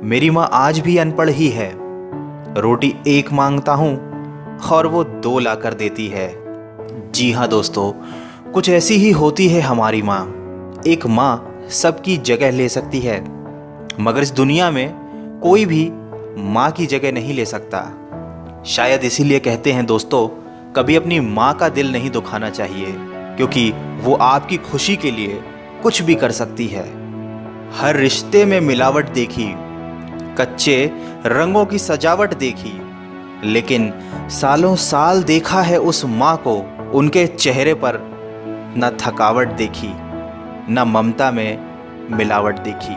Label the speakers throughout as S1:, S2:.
S1: मेरी माँ आज भी अनपढ़ ही है। रोटी एक मांगता हूँ और वो दो ला कर देती है। जी हाँ दोस्तों, कुछ ऐसी ही होती है हमारी माँ। एक माँ सबकी जगह ले सकती है, मगर इस दुनिया में कोई भी माँ की जगह नहीं ले सकता। शायद इसीलिए कहते हैं दोस्तों, कभी अपनी माँ का दिल नहीं दुखाना चाहिए, क्योंकि वो आपकी खुशी के लिए कुछ भी कर सकती है। हर रिश्ते में मिलावट देखी, कच्चे रंगों की सजावट देखी, लेकिन सालों साल देखा है उस माँ को, उनके चेहरे पर न थकावट देखी, न ममता में मिलावट देखी।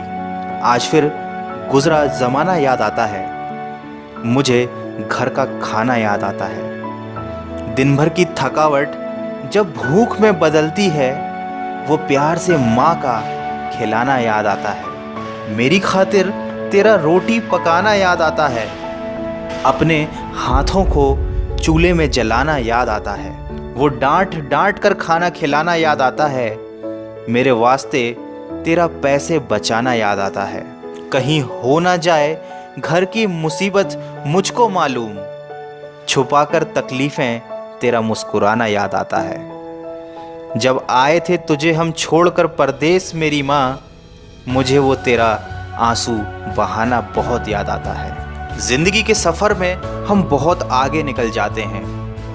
S1: आज फिर गुजरा ज़माना याद आता है, मुझे घर का खाना याद आता है। दिन भर की थकावट जब भूख में बदलती है, वो प्यार से माँ का खिलाना याद आता है। मेरी खातिर तेरा रोटी पकाना याद आता है, अपने हाथों को चूल्हे में जलाना याद आता है। वो डांट डांट कर खाना खिलाना याद आता है, मेरे वास्ते तेरा पैसे बचाना याद आता है। कहीं हो ना जाए घर की मुसीबत मुझको मालूम, छुपाकर तकलीफ़ें तेरा मुस्कुराना याद आता है। जब आए थे तुझे हम छोड़कर परदेस मेरी माँ, मुझे वो तेरा आंसू बहाना बहुत याद आता है। ज़िंदगी के सफ़र में हम बहुत आगे निकल जाते हैं,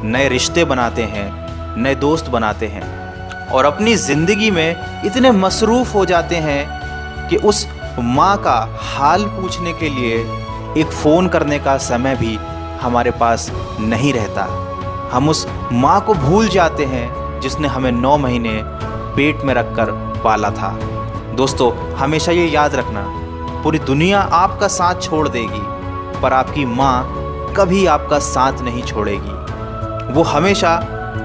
S1: नए रिश्ते बनाते हैं, नए दोस्त बनाते हैं, और अपनी ज़िंदगी में इतने मसरूफ़ हो जाते हैं कि उस माँ का हाल पूछने के लिए एक फ़ोन करने का समय भी हमारे पास नहीं रहता। हम उस माँ को भूल जाते हैं जिसने हमें 9 महीने पेट में रखकर पाला था। दोस्तों, हमेशा ये याद रखना, पूरी दुनिया आपका साथ छोड़ देगी, पर आपकी माँ कभी आपका साथ नहीं छोड़ेगी। वो हमेशा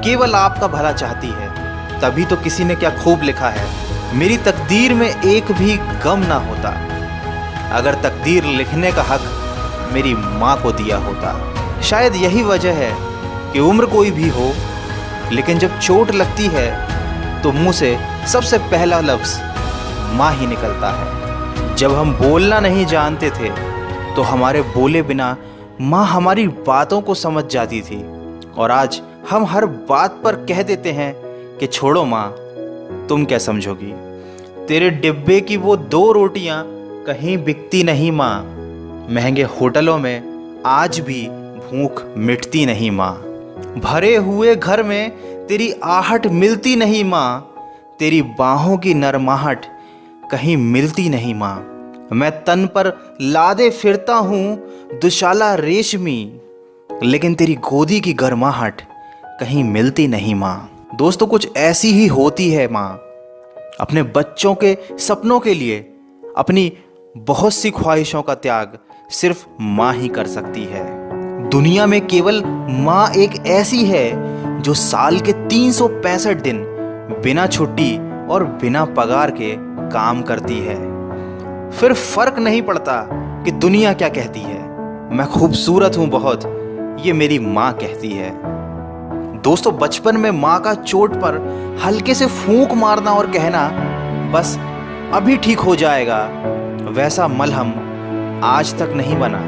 S1: केवल आपका भला चाहती है। तभी तो किसी ने क्या खूब लिखा है, मेरी तकदीर में एक भी गम ना होता, अगर तकदीर लिखने का हक मेरी माँ को दिया होता। शायद यही वजह है कि उम्र कोई भी हो, लेकिन जब चोट लगती है तो मुंह से सबसे पहला लफ्ज़ माँ ही निकलता है। जब हम बोलना नहीं जानते थे तो हमारे बोले बिना माँ हमारी बातों को समझ जाती थी, और आज हम हर बात पर कह देते हैं कि छोड़ो माँ, तुम क्या समझोगी। तेरे डिब्बे की वो 2 रोटियां कहीं बिकती नहीं माँ, महंगे होटलों में आज भी भूख मिटती नहीं माँ। भरे हुए घर में तेरी आहट मिलती नहीं माँ, तेरी बाहों की नरमाहट कहीं मिलती नहीं माँ। मैं तन पर लादे फिरता हूँ दुशाला रेशमी, लेकिन तेरी गोदी की गर्माहट कहीं मिलती नहीं माँ। दोस्तों, कुछ ऐसी ही होती है माँ। अपने बच्चों के सपनों के लिए अपनी बहुत सी ख्वाहिशों का त्याग सिर्फ माँ ही कर सकती है। दुनिया में केवल माँ एक ऐसी है जो साल के 365 दिन बिना छुट्टी और बिना पगार के काम करती है। फिर फर्क नहीं पड़ता कि दुनिया क्या कहती है, मैं खूबसूरत हूँ बहुत, ये मेरी माँ कहती है। दोस्तों, बचपन में माँ का चोट पर हल्के से फूंक मारना और कहना बस अभी ठीक हो जाएगा, वैसा मलहम आज तक नहीं बना।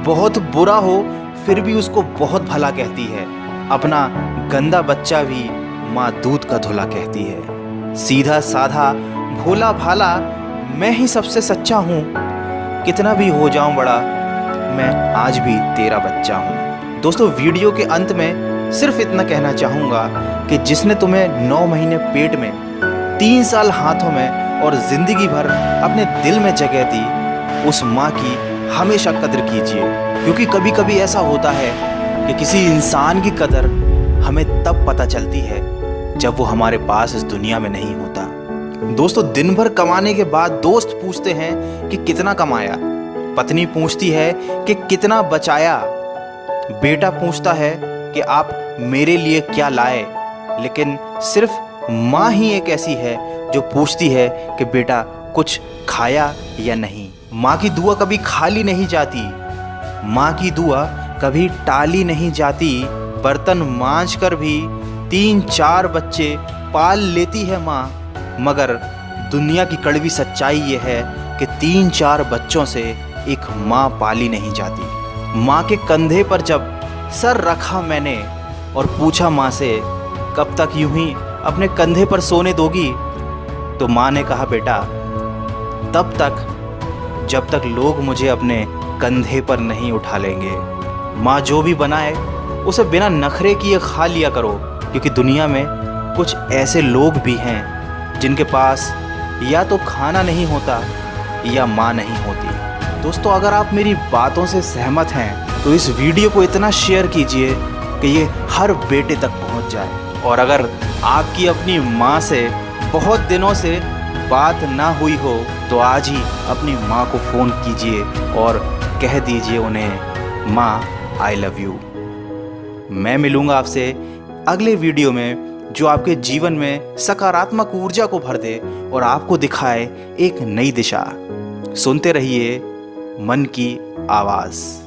S1: बहुत बुरा हो फिर भी उसको बहुत भला कहती है। अपना गंदा बच्चा भी माँ दूध का धुला कहती है। सीधा साधा भोला भाला मैं ही सबसे सच्चा हूँ, कितना भी हो जाऊँ बड़ा, मैं आज भी तेरा बच्चा हूँ। दोस्तों, वीडियो के अंत में सिर्फ इतना कहना चाहूँगा कि जिसने तुम्हें 9 महीने पेट में, 3 साल हाथों में और ज़िंदगी भर अपने दिल में जगह दी, उस माँ की हमेशा कदर कीजिए, क्योंकि कभी कभी ऐसा होता है कि किसी इंसान की कदर हमें तब पता चलती है जब वो हमारे पास इस दुनिया में नहीं होता। दोस्तों, दिन भर कमाने के बाद दोस्त पूछते हैं कि कितना कमाया, पत्नी पूछती है कि कितना बचाया, बेटा पूछता है कि आप मेरे लिए क्या लाए, लेकिन सिर्फ माँ ही एक ऐसी है जो पूछती है कि बेटा कुछ खाया या नहीं। माँ की दुआ कभी खाली नहीं जाती, माँ की दुआ कभी टाली नहीं जाती। बर्तन मांज कर भी 3-4 बच्चे पाल लेती है माँ, मगर दुनिया की कड़वी सच्चाई ये है कि 3-4 बच्चों से एक माँ पाली नहीं जाती। माँ के कंधे पर जब सर रखा मैंने और पूछा माँ से कब तक यूं ही अपने कंधे पर सोने दोगी, तो माँ ने कहा बेटा तब तक जब तक लोग मुझे अपने कंधे पर नहीं उठा लेंगे। माँ जो भी बनाए उसे बिना नखरे किए खा लिया करो, क्योंकि दुनिया में कुछ ऐसे लोग भी हैं जिनके पास या तो खाना नहीं होता या माँ नहीं होती। दोस्तों, अगर आप मेरी बातों से सहमत हैं तो इस वीडियो को इतना शेयर कीजिए कि ये हर बेटे तक पहुंच जाए। और अगर आपकी अपनी माँ से बहुत दिनों से बात ना हुई हो तो आज ही अपनी माँ को फ़ोन कीजिए और कह दीजिए उन्हें माँ आई लव यू। मैं मिलूँगा आपसे अगले वीडियो में जो आपके जीवन में सकारात्मक ऊर्जा को भर दे और आपको दिखाए एक नई दिशा। सुनते रहिए मन की आवाज़।